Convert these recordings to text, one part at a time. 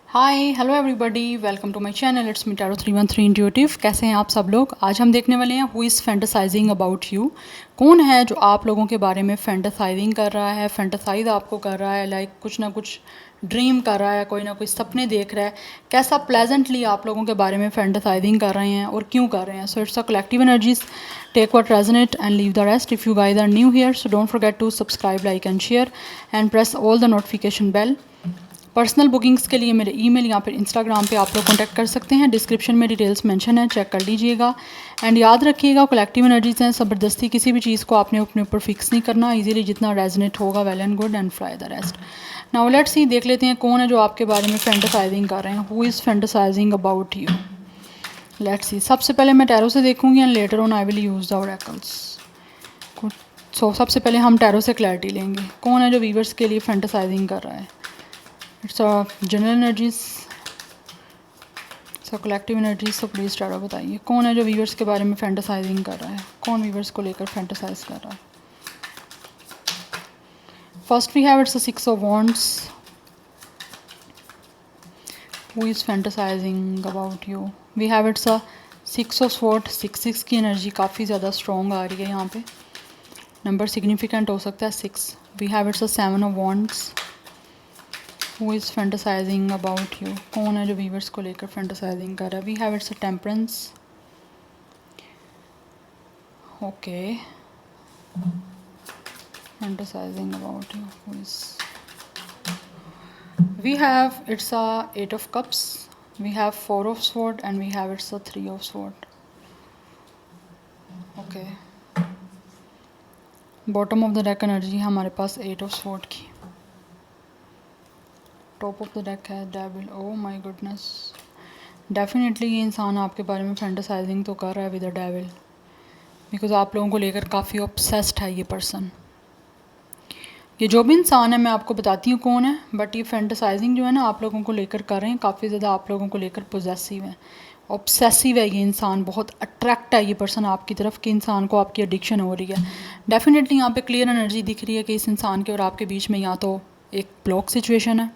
Hi hello everybody, welcome to my channel. It's me tarot 313 intuitive. कैसे हैं आप सब लोग? आज हम देखने वाले हैं who is fantasizing about you. कौन है जो आप लोगों के बारे में फैंटेसाइजिंग कर रहा है, फैंटेसाइज आपको कर रहा है, लाइक कुछ ना कुछ ड्रीम कर रहा है, कोई ना कोई सपने देख रहा है, कैसा प्लेजेंटली आप लोगों के बारे में फैंटेसाइजिंग कर रहे हैं और क्यों कर रहे हैं। So it's a collective energies, take what resonate and leave the rest. If you guys are new here so don't forget to subscribe, like and share and press all the notification bell. Personal bookings के लिए मेरे email या फिर Instagram पे आप लोग contact कर सकते हैं। डिस्क्रिप्शन में डिटेल्स मेंशन है, चेक कर लीजिएगा। एंड याद रखिएगा, कलेक्टिव एनर्जीज हैं, ज़बरदस्ती किसी भी चीज़ को आपने अपने ऊपर फिक्स नहीं करना। इजीली जितना रेजनेट होगा well and good and fry the rest. Now let's see, देख लेते हैं कौन है जो आपके बारे में फैंटेसाइजिंग कर रहे हैं। Who is fantasizing about you. Let's see. सबसे पहले मैं टैरो से देखूंगी and later on I will use the oracles. So सबसे पहले हम टैरो से क्लैरिटी लेंगे। कौन है जो वीवर्स के लिए फैंटेसाइजिंग कर रहा है। It's general energies, so collective energies. So please tarot बताइए कौन है जो वीवर्स के बारे में फैंटेसाइजिंग कर रहा है, कौन वीवर्स को लेकर फैंटेसाइज कर रहा है। First we have it's 6 of wands. Who is fantasizing about you. We have it's 6 of sword. 6 की एनर्जी काफ़ी ज़्यादा स्ट्रॉन्ग आ रही है यहाँ पे। नंबर सिग्निफिकेंट हो सकता है 6। We have it's 7 of wands. Who is fantasizing about you. कौन है जो वीवर्स को लेकर फैंटेसाइजिंग कर रहा है। We have it's temperance. Okay, fantasizing about you. Who is. We have it's 8 of cups. We have 4 of sword and we have it's 3 of sword. Okay, bottom of the deck energy हमारे पास 8 of sword की। Top of the deck है devil. Oh my goodness, definitely ये इंसान आपके बारे में fantasising तो कर रहा है विद अ डेविल, बिकॉज आप लोगों को लेकर काफ़ी ऑब्सेस्ड है ये पर्सन। ये जो भी इंसान है मैं आपको बताती हूँ कौन है, बट ये फैंटेसाइजिंग जो है ना आप लोगों को लेकर कर रहे हैं, काफ़ी ज़्यादा आप लोगों को लेकर पोजेसिव है, ऑब्सेसिव है ये इंसान। बहुत अट्रैक्ट है ये पर्सन आपकी तरफ, कि इंसान को आपकी एडिक्शन हो रही है। डेफिनेटली यहाँ पे क्लियर एनर्जी दिख रही है कि इस इंसान के और आपके बीच में या तो एक ब्लॉक सिचुएशन है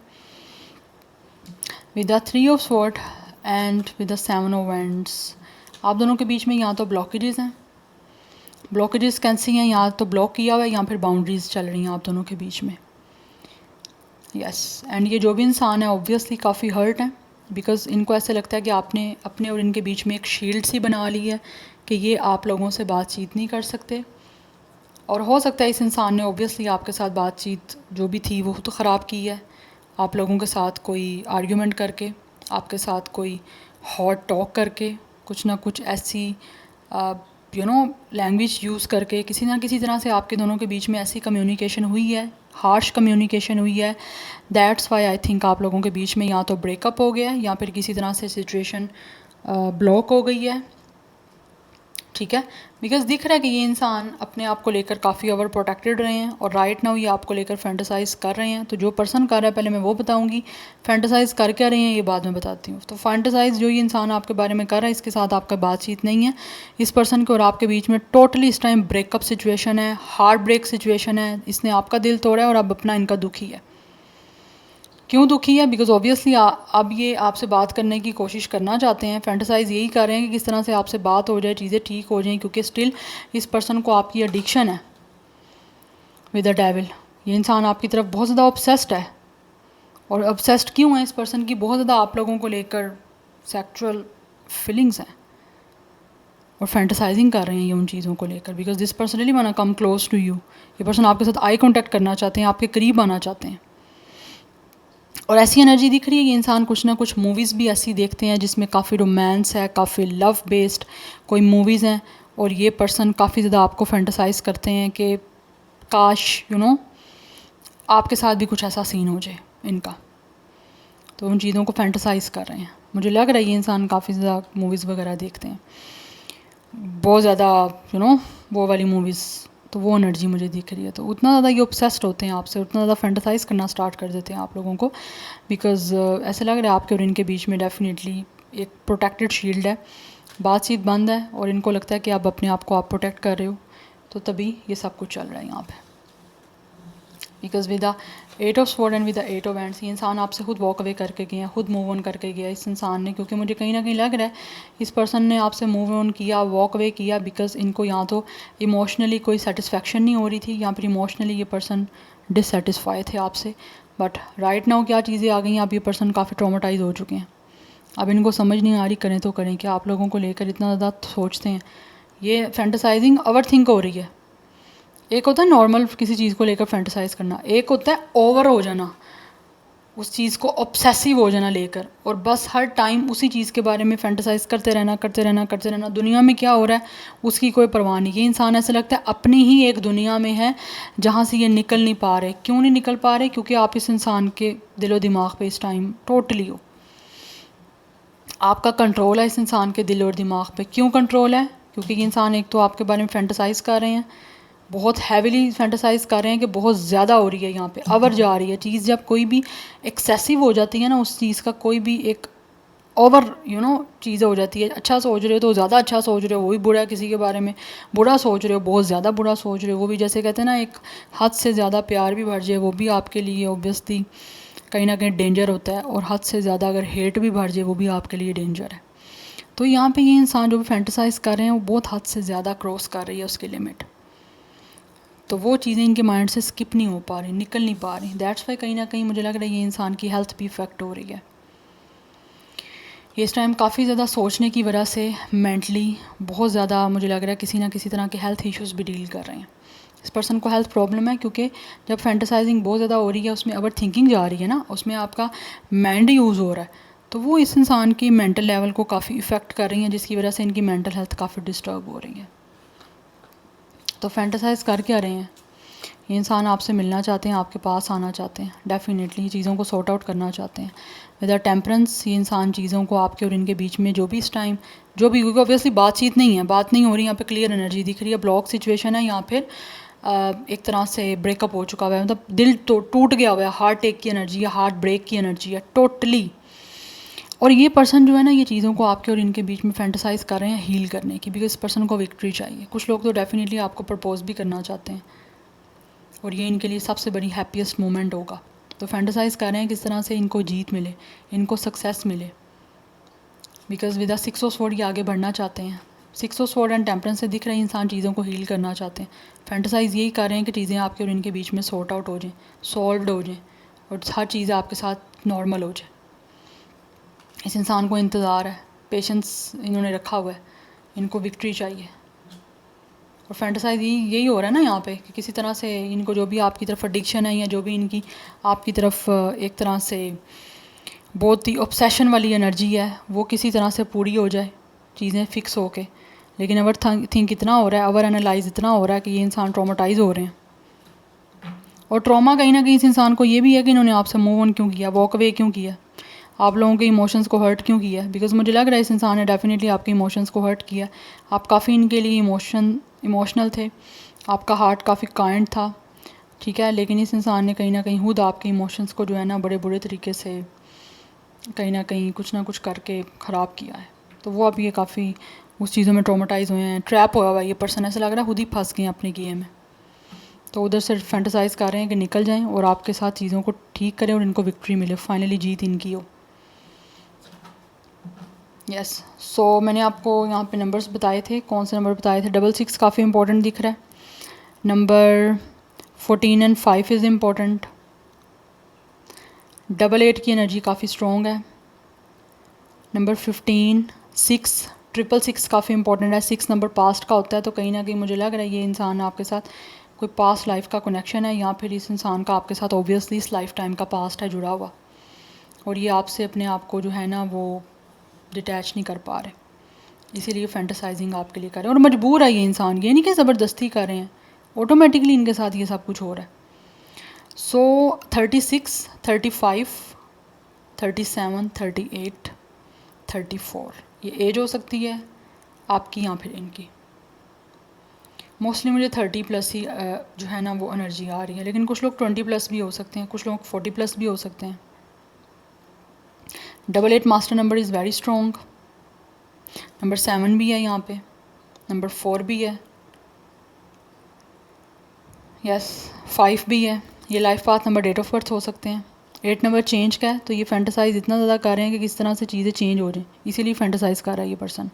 with the 3 of sword and with the 7 of wands. आप दोनों के बीच में या तो ब्लॉकेजेस हैं, ब्लॉकेजेस कैसी हैं, या तो ब्लॉक किया हुआ है या फिर बाउंड्रीज चल रही हैं आप दोनों के बीच में। यस, एंड ये जो भी इंसान है ऑब्वियसली काफ़ी हर्ट है, बिकॉज इनको ऐसे लगता है कि आपने अपने और इनके बीच में एक शील्ड सी बना ली है कि ये आप लोगों से बातचीत नहीं कर सकते। और हो सकता है इस इंसान ने ऑब्वियसली आपके साथ बातचीत जो भी थी वो तो ख़राब की है, आप लोगों के साथ कोई आर्ग्यूमेंट करके, आपके साथ कोई हॉट टॉक करके, कुछ ना कुछ ऐसी लैंग्वेज यूज़ करके, किसी ना किसी तरह से आपके दोनों के बीच में ऐसी कम्युनिकेशन हुई है, हार्श कम्युनिकेशन हुई है। दैट्स वाई आई थिंक आप लोगों के बीच में या तो ब्रेकअप हो गया है या फिर किसी तरह से सिचुएशन ब्लॉक हो गई है। ठीक है, बिकॉज दिख रहा है कि ये इंसान अपने आप को लेकर काफ़ी ओवर प्रोटेक्टेड रहे हैं और राइट नाउ ये आपको लेकर फैंटेसाइज कर रहे हैं। तो जो पर्सन कर रहा है पहले मैं वो बताऊंगी, फैंटेसाइज कर क्या रहे हैं ये बाद में बताती हूँ। तो फैंटेसाइज जो ये इंसान आपके बारे में कर रहा है, इसके साथ आपका बातचीत नहीं है, इस पर्सन के और आपके बीच में टोटली इस टाइम ब्रेकअप सिचुएशन है, हार्ट ब्रेक सिचुएशन है। इसने आपका दिल तोड़ा है और अब अपना इनका दुखी है। क्यों दुखी है? बिकॉज ऑब्वियसली अब ये आपसे बात करने की कोशिश करना चाहते हैं, फैंटेसाइज यही कर रहे हैं कि किस तरह से आपसे बात हो जाए, चीज़ें ठीक हो जाएं, क्योंकि स्टिल इस पर्सन को आपकी एडिक्शन है विद अ डेविल। ये इंसान आपकी तरफ बहुत ज़्यादा ऑब्सेस्ड है। और ऑब्सेस्ड क्यों है इस पर्सन की? बहुत ज़्यादा आप लोगों को लेकर सेक्सुअल फीलिंग्स हैं और फैंटेसाइजिंग कर रहे हैं ये उन चीज़ों को लेकर, because this person really want to come close to you. ये पर्सन आपके साथ आई कॉन्टैक्ट करना चाहते हैं, आपके करीब आना चाहते हैं। और ऐसी एनर्जी दिख रही है ये इंसान कुछ ना कुछ मूवीज़ भी ऐसी देखते हैं जिसमें काफ़ी रोमांस है, काफ़ी लव बेस्ड कोई मूवीज़ हैं, और ये पर्सन काफ़ी ज़्यादा आपको फैंटेसाइज करते हैं कि काश आपके साथ भी कुछ ऐसा सीन हो जाए इनका। तो उन चीज़ों को फैंटेसाइज कर रहे हैं। मुझे लग रहा है ये इंसान काफ़ी ज़्यादा मूवीज़ वगैरह देखते हैं, बहुत ज़्यादा वो वाली मूवीज़। तो वो एनर्जी मुझे दिख रही है। तो उतना ज़्यादा ये ऑब्सेस्ड होते हैं आपसे, उतना ज़्यादा फैंटेसाइज करना स्टार्ट कर देते हैं आप लोगों को, बिकॉज ऐसे लग रहा है आपके और इनके बीच में डेफिनेटली एक प्रोटेक्टेड शील्ड है, बातचीत बंद है, और इनको लगता है कि आप अपने आप को आप प्रोटेक्ट कर रहे हो, तो तभी ये सब कुछ चल रहा है यहाँ पे। Because with the 8 of sword and with the 8 of hands, ये इंसान आपसे खुद वॉक अवे करके गया, खुद मूव ऑन करके गया इस इंसान ने, क्योंकि मुझे कहीं ना कहीं लग रहा है इस पर्सन ने आपसे मूव ऑन किया, वॉक अवे किया, बिकॉज इनको या तो इमोशनली कोई सेटिस्फेक्शन नहीं हो रही थी या फिर इमोशनली ये पर्सन डिससेटिस्फाई थे आपसे। बट राइट नाउ क्या चीज़ें आ गई हैं, अब ये पर्सन काफ़ी ट्रॉमेटाइज हो चुके हैं। अब इनको समझ नहीं आ रही करें तो करें क्या, आप लोगों को लेकर इतना ज़्यादा सोचते हैं। ये फैंटेसाइजिंग ओवर थिंक हो रही है। एक होता है नॉर्मल किसी चीज़ को लेकर फैंटेसाइज करना, एक होता है ओवर हो जाना, उस चीज़ को ऑब्सेसिव हो जाना लेकर, और बस हर टाइम उसी चीज़ के बारे में फैंटेसाइज करते रहना करते रहना करते रहना। दुनिया में क्या हो रहा है उसकी कोई परवाह नहीं। ये इंसान ऐसा लगता है अपनी ही एक दुनिया में है जहाँ से ये निकल नहीं पा रहे। क्यों नहीं निकल पा रहे? क्योंकि आप इस इंसान के दिलो दिमाग पे इस टाइम टोटली हो, आपका कंट्रोल है इस इंसान के दिल और दिमाग पे। क्यों कंट्रोल है? क्योंकि ये इंसान एक तो आपके बारे में फैंटेसाइज कर रहे हैं, बहुत हैविली फैंटेसाइज कर रहे हैं कि बहुत ज़्यादा हो रही है, यहाँ पे अवर जा रही है चीज़। जब कोई भी एक्सेसिव हो जाती है ना उस चीज़ का, कोई भी एक ओवर चीज़ हो जाती है। अच्छा सोच रहे हो तो ज़्यादा अच्छा सोच रहे हो, वो भी बुरा, किसी के बारे में बुरा सोच रहे हो बहुत ज़्यादा बुरा सोच रहे हो, वो भी जैसे कहते हैं ना एक हद से ज़्यादा प्यार भी बढ़ जाए वो भी आपके लिए ऑब्वियसली कहीं ना कहीं डेंजर होता है, और हद से ज़्यादा अगर हेट भी बढ़ जाए वो भी आपके लिए डेंजर है। तो यहाँ पे ये इंसान जो भी फैंटेसाइज कर रहे हैं वो बहुत हद से ज़्यादा क्रॉस कर रही है उसकी लिमिट। तो वो चीज़ें इनके माइंड से स्किप नहीं हो पा रही, निकल नहीं पा रही। दैट्स वाई कहीं ना कहीं मुझे लग रहा है ये इंसान की हेल्थ भी इफ़ेक्ट हो रही है। इस टाइम काफ़ी ज़्यादा सोचने की वजह से मेंटली बहुत ज़्यादा मुझे लग रहा है किसी ना किसी तरह के हेल्थ इश्यूज़ भी डील कर रहे हैं। इस पर्सन को हेल्थ प्रॉब्लम है, क्योंकि जब फैंटेसाइजिंग बहुत ज़्यादा हो रही है उसमें ओवर थिंकिंग जा रही है ना, उसमें आपका माइंड यूज़ हो रहा है, तो वो इस इंसान की मेंटल लेवल को काफ़ी इफ़ेक्ट कर रही हैं, जिसकी वजह से इनकी मेंटल हेल्थ काफ़ी डिस्टर्ब हो रही है। तो फैंटेसाइज कर क्या रहे हैं? ये इंसान आपसे मिलना चाहते हैं, आपके पास आना चाहते हैं, डेफिनेटली चीज़ों को सॉर्ट आउट करना चाहते हैं विद टेम्परेंस। ये इंसान चीज़ों को आपके और इनके बीच में जो भी इस टाइम जो भी, क्योंकि ऑब्वियसली बातचीत नहीं है, बात नहीं हो रही, यहाँ पे क्लियर एनर्जी दिख रही है, ब्लॉक सिचुएशन है, या फिर एक तरह से ब्रेकअप हो चुका हुआ है, मतलब दिल तो टूट गया हुआ है, हार्ट टेक की एनर्जी है, हार्ट ब्रेक की एनर्जी है टोटली। और ये पर्सन जो है ना ये चीज़ों को आपके और इनके बीच में फैंटेसाइज कर रहे हैं हील करने की, बिकॉज इस पर्सन को विक्ट्री चाहिए। कुछ लोग तो डेफिनेटली आपको प्रपोज भी करना चाहते हैं और ये इनके लिए सबसे बड़ी हैप्पीएस्ट मोमेंट होगा। तो फैंटेसाइज कर रहे हैं किस तरह से इनको जीत मिले, इनको सक्सेस मिले, because with the 6 of sword ये आगे बढ़ना चाहते हैं। 6 ऑफ स्वॉर्ड एंड टेम्परेंस से दिख रहे हैं इंसान चीज़ों को हील करना चाहते हैं। फैंटेसाइज यही कर रहे हैं कि चीज़ें आपके और इनके बीच में सॉर्ट आउट हो जाएँ, सॉल्व्ड हो जाएँ, और हर चीज़ आपके साथ नॉर्मल हो जाए। इस इंसान को इंतज़ार है, पेशेंस इन्होंने रखा हुआ है, इनको विक्ट्री चाहिए। और फैंटेसाइज यही हो रहा है ना यहाँ पे कि किसी तरह से इनको जो भी आपकी तरफ एडिक्शन है या जो भी इनकी आपकी तरफ एक तरह से बहुत ही ऑब्सेशन वाली एनर्जी है वो किसी तरह से पूरी हो जाए, चीज़ें फिक्स हो के। लेकिन ओवर थिंक इतना हो रहा है, ओवर एनालाइज इतना हो रहा है कि ये इंसान ट्रॉमेटाइज हो रहे हैं। और ट्रॉमा कहीं ना कहीं इस इंसान को ये भी है कि इन्होंने आपसे मूव ऑन क्यों किया, वॉक अवे क्यों किया, आप लोगों के इमोशंस को हर्ट क्यों किया। बिकॉज मुझे लग रहा है इस इंसान ने डेफिनेटली आपके इमोशंस को हर्ट किया। आप काफ़ी इनके लिए इमोशनल थे, आपका हार्ट काफ़ी काइंड था, ठीक है, लेकिन इस इंसान ने कहीं ना कहीं खुद आपके इमोशंस को जो है ना बड़े बुरे तरीके से कहीं ना कुछ करके ख़राब किया है। तो वो अब ये काफ़ी उस चीज़ों में ट्रॉमेटाइज़ हुए हैं, ट्रैप हुआ हुआ है ये पर्सन, ऐसा लग रहा है खुद ही फंस गए हैं अपने गेम में। तो उधर से फैंटेसाइज कर रहे हैं कि निकल जाएं और आपके साथ चीज़ों को ठीक करें और इनको विक्ट्री मिले, फाइनली जीत इनकी हो। यस, सो मैंने आपको यहाँ पे नंबर्स बताए थे, कौन से नंबर बताए थे। 66 काफ़ी इंपॉर्टेंट दिख रहा है, नंबर 14 एंड 5 इज़ इम्पॉर्टेंट, 88 की एनर्जी काफ़ी स्ट्रॉन्ग है, नंबर 15, 6, 666 काफ़ी इंपॉर्टेंट है। 6 नंबर पास्ट का होता है, तो कहीं ना कहीं मुझे लग रहा है ये इंसान आपके साथ कोई पास्ट लाइफ का कनेक्शन है, या फिर इस इंसान का आपके साथ ऑब्वियसली इस लाइफ टाइम का पास्ट है जुड़ा हुआ, और ये आपसे अपने आप को जो है ना वो डिटैच नहीं कर पा रहे, इसीलिए फैंटेसाइजिंग आपके लिए कर रहे हैं। और मजबूर है ये इंसान, ये नहीं कि ज़बरदस्ती कर रहे हैं, ऑटोमेटिकली इनके साथ ये सब कुछ हो रहा है। सो 36, 35, 37, 38, 34 ये एज हो सकती है आपकी या फिर इनकी। मोस्टली मुझे 30 प्लस ही जो है ना वो एनर्जी आ रही है, लेकिन कुछ लोग 20 प्लस भी हो सकते हैं, कुछ लोग 40 प्लस भी हो सकते हैं। 88 master number is very strong, number 7 भी है यहाँ पे, नंबर 4 भी है, यस 5 भी है, ये life path number, date of birth हो सकते हैं। 8 नंबर चेंज का है, तो ये फैंटेसाइज इतना ज़्यादा कर रहे हैं कि किस तरह से चीज़ें चेंज हो जाएं, इसीलिए फैंटेसाइज कर रहा है ये पर्सन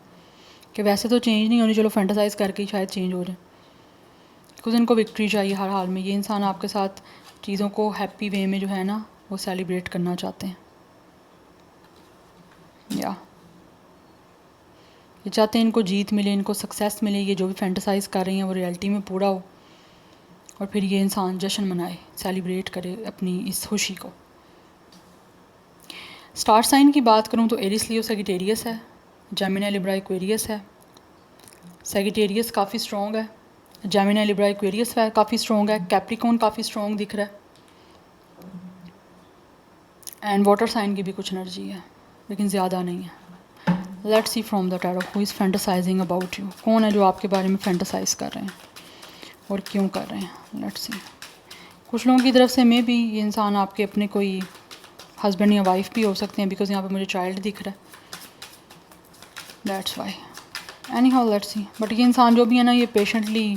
कि वैसे तो चेंज नहीं होनी, चलो फैंटेसाइज करके ही शायद चेंज हो जाए। कुछ इनको विक्ट्री चाहिए हर हाल में। ये इंसान आपके साथ चीज़ों को हैप्पी वे में जो है ना वो सेलिब्रेट करना चाहते हैं, या ये चाहते हैं इनको जीत मिले, इनको सक्सेस मिले, ये जो भी फैंटेसाइज कर रही हैं वो रियलिटी में पूरा हो, और फिर ये इंसान जश्न मनाए, सेलिब्रेट करे अपनी इस खुशी को। स्टार साइन की बात करूँ तो एरिस, लियो, सेजिटेरियस है, जेमिनी, लिब्रा, एक्वेरियस है। सेजिटेरियस काफ़ी स्ट्रॉन्ग है, जेमिनी, लिब्रा, एक्वेरियस है काफ़ी स्ट्रॉन्ग है, कैप्रिकॉर्न काफ़ी स्ट्रॉन्ग दिख रहा है, एंड वाटर साइन की भी कुछ एनर्जी है लेकिन ज़्यादा नहीं है। Let's see from the tarot who is fantasizing about you. कौन है जो आपके बारे में फैंटेसाइज कर रहे हैं और क्यों कर रहे हैं। Let's see. कुछ लोगों की तरफ से मे भी ये इंसान आपके अपने कोई हस्बैंड या वाइफ भी हो सकते हैं, बिकॉज यहाँ पे मुझे चाइल्ड दिख रहा है, that's why. Any how let's see. But ये इंसान जो भी है ना, ये पेशेंटली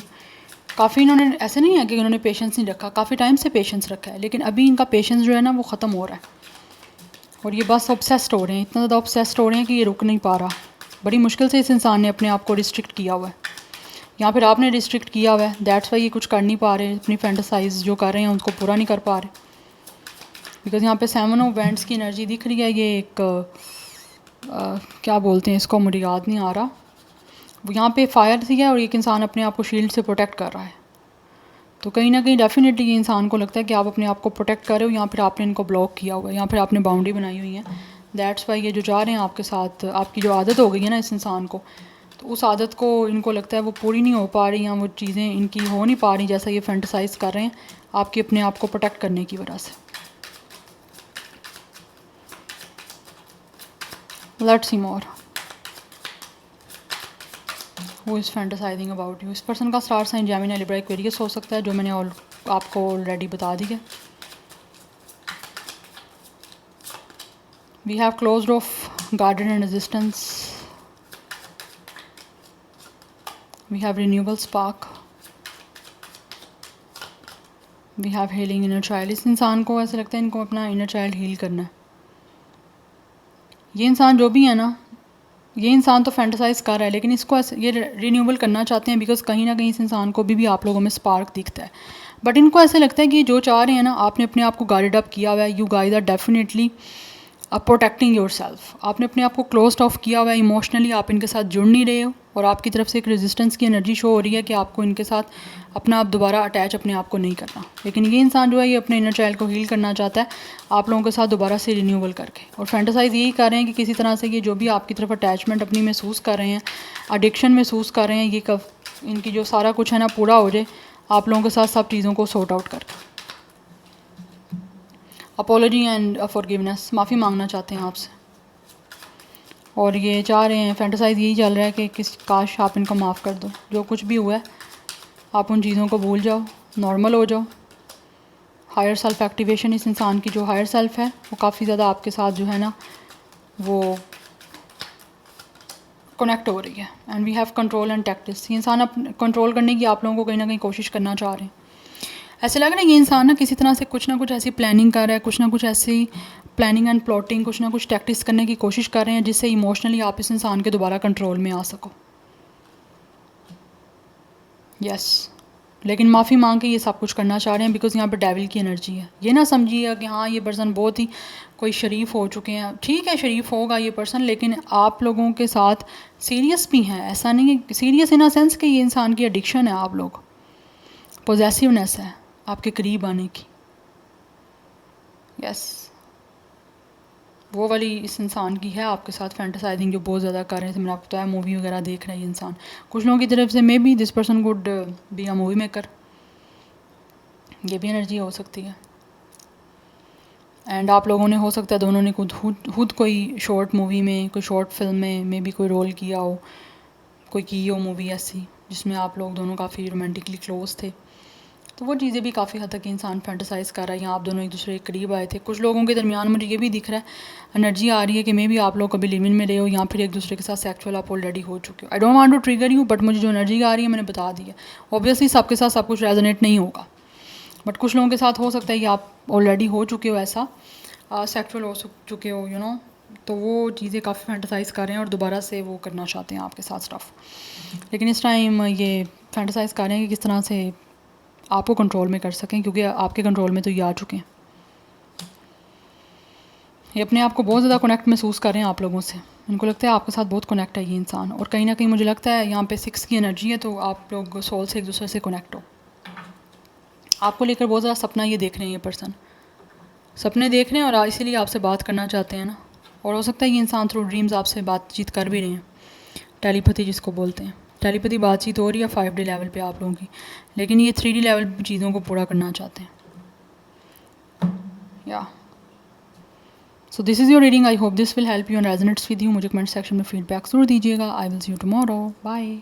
काफ़ी, इन्होंने ऐसे नहीं है कि इन्होंने पेशेंस नहीं रखा, काफ़ी टाइम से पेशेंस रखा है, लेकिन अभी इनका पेशेंस जो है ना वो ख़त्म हो रहा है, और ये बस ऑब्सेस्ड हो रहे हैं, इतना ज़्यादा ऑब्सेस्ड हो रहे हैं कि ये रुक नहीं पा रहा। बड़ी मुश्किल से इस इंसान ने अपने आप को रिस्ट्रिक्ट किया हुआ है, या फिर आपने रिस्ट्रिक्ट किया हुआ है, दैट्स वाई ये कुछ कर नहीं पा रहे, अपनी फैंटेसाइज जो कर रहे हैं उनको पूरा नहीं कर पा रहे। बिकॉज यहाँ पे 7 ऑफ वैंड्स की एनर्जी दिख रही है। ये एक क्या बोलते हैं इसको, मुझे याद नहीं आ रहा। वो यहाँ पे फायर थी है, और एक इंसान अपने आप को शील्ड से प्रोटेक्ट कर रहा है, तो कहीं ना कहीं डेफिनेटली ये इंसान को लगता है कि आप अपने आप को प्रोटेक्ट कर रहे हो, या फिर आपने इनको ब्लॉक किया हुआ है, या फिर आपने बाउंड्री बनाई हुई है। दैट्स वाई ये जो जा रहे हैं आपके साथ, आपकी जो आदत हो गई है ना इस इंसान को, तो उस आदत को इनको लगता है वो पूरी नहीं हो पा रही, या वो चीज़ें इनकी हो नहीं पा रही जैसा ये फैंटेसाइज कर रहे हैं, आपके अपने आप को प्रोटेक्ट करने की वजह से। Let's see more who is fantasizing about you. इस पर्सन का star sign Gemini, Libra, Aquarius हो सकता है, जो मैंने आपको ऑलरेडी बता दिया। We have closed off garden and resistance, we have renewable spark, we have healing inner child. इस इंसान को ऐसा लगता है इनको अपना इनर चाइल्ड हील करना है। ये इंसान जो भी है ना, ये इंसान तो फैंटेसाइज कर रहा है, लेकिन इसको ये रिन्यूएबल करना चाहते हैं, बिकॉज कहीं ना कहीं इस इंसान को भी आप लोगों में स्पार्क दिखता है। बट इनको ऐसा लगता है कि जो चाह रहे हैं ना, आपने अपने आप को गार्डेड अप किया हुआ है, you guys are definitely protecting your self. आपने अपने आप को क्लोज ऑफ किया हुआ है, इमोशनली आप इनके साथ जुड़ नहीं रहे हो, और आपकी तरफ से एक रेजिस्टेंस की एनर्जी शो हो रही है कि आपको इनके साथ अपना आप दोबारा अटैच अपने आप को नहीं करना। लेकिन ये इंसान जो है ये अपने इनर चाइल्ड को हील करना चाहता है आप लोगों के साथ दोबारा से रिन्यूअल करके, और फैंटेसाइज यही कर रहे हैं कि किसी तरह से ये जो भी आपकी तरफ अटैचमेंट अपनी महसूस कर रहे हैं, एडिक्शन महसूस कर रहे हैं, ये कब इनकी जो सारा कुछ है ना पूरा हो जाए आप लोगों के साथ सब चीज़ों को सॉर्ट आउट करके। अपॉलॉजी एंड फॉरगिवनेस, माफ़ी मांगना चाहते हैं आपसे, और ये चाह रहे हैं, फैंटेसाइज यही चल रहा है कि काश आप इनको माफ़ कर दो, जो कुछ भी हुआ है आप उन चीज़ों को भूल जाओ, नॉर्मल हो जाओ। हायर सेल्फ एक्टिवेशन, इस इंसान की जो हायर सेल्फ है वो काफ़ी ज़्यादा आपके साथ जो है ना वो कनेक्ट हो रही है, and we have control and tactics. ये इंसान अब कंट्रोल करने की आप लोगों को कहीं ना कहीं कोशिश करना चाह रहे हैं। ऐसे लग रहा है ये इंसान ना किसी तरह से कुछ ना कुछ ऐसी प्लानिंग कर रहा है, कुछ ना कुछ ऐसी प्लानिंग एंड प्लॉटिंग, कुछ ना कुछ टैक्टिस करने की कोशिश कर रहे हैं जिससे इमोशनली आप इस इंसान के दोबारा कंट्रोल में आ सको। यस, लेकिन माफ़ी मांग के ये सब कुछ करना चाह रहे हैं, बिकॉज यहाँ पर डेविल की एनर्जी है। ये ना समझिएगा कि हाँ ये पर्सन बहुत ही कोई शरीफ हो चुके हैं, ठीक है शरीफ होगा ये पर्सन, लेकिन आप लोगों के साथ सीरियस भी हैं। ऐसा नहीं है सीरियस इन अ सेंस कि ये इंसान की एडिक्शन है, आप लोग पोजेसिवनेस है आपके करीब आने की। यस, वो वाली इस इंसान की है आपके साथ फैंटेसाइजिंग जो बहुत ज़्यादा कर रहे थे। मैंने आपको बताया मूवी वगैरह देख रहा है ये इंसान। कुछ लोगों की तरफ से may be this person good be a movie maker, ये भी एनर्जी हो सकती है। एंड आप लोगों ने हो सकता है दोनों ने खुद कोई शॉर्ट मूवी में, कोई शॉर्ट फिल्म में मे बी कोई रोल किया हो, कोई की हो मूवी ऐसी जिसमें आप लोग दोनों काफ़ी रोमांटिकली क्लोज थे। तो वो चीज़ें भी काफ़ी हद तक इंसान फैंटेसाइज़ कर रहा है। यहाँ आप दोनों एक दूसरे के करीब आए थे। कुछ लोगों के दरमियान मुझे ये भी दिख रहा है, एनर्जी आ रही है कि मे भी आप लोग कभी लिविंग में रहे हो, या फिर एक दूसरे के साथ सेक्सुअल आप ऑलरेडी हो चुके हो। I don't want to trigger you, but मुझे जो एनर्जी आ रही है मैंने बता दी है। ऑब्वियसली सबके साथ सब कुछ रेजोनेट नहीं होगा, बट कुछ लोगों के साथ हो सकता है कि आप ऑलरेडी हो चुके हो ऐसा, सेक्सुअल हो चुके हो, यू नो, तो वो चीज़ें काफ़ी फैंटेसाइज़ कर रहे हैं और दोबारा से वो करना चाहते हैं आपके साथ स्टफ़। लेकिन इस टाइम ये फैंटेसाइज़ कर रहे हैं कि किस तरह से आपको कंट्रोल में कर सकें, क्योंकि आपके कंट्रोल में तो ये आ चुके हैं। ये अपने आप को बहुत ज़्यादा कनेक्ट महसूस कर रहे हैं आप लोगों से। इनको लगता है आपके साथ बहुत कनेक्ट है ये इंसान, और कहीं ना कहीं मुझे लगता है यहाँ पे 6 की एनर्जी है, तो आप लोग सोल से एक दूसरे से कनेक्ट हो। आपको लेकर बहुत ज़्यादा सपना ये देख रहे हैं, ये पर्सन सपने देख रहे हैं और इसीलिए आपसे बात करना चाहते हैं ना। और हो सकता है ये इंसान थ्रू ड्रीम्स आपसे बातचीत कर भी रहे हैं, टेलीपैथी जिसको बोलते हैं। टेलीपैथी बातचीत हो रही है 5D लेवल पे आप लोगों की, लेकिन ये 3D लेवल पे चीज़ों को पूरा करना चाहते हैं। या so this is your reading. I hope this will help you and resonates with you. मुझे कमेंट सेक्शन में फीडबैक ज़रूर दीजिएगा। I will see you tomorrow. Bye.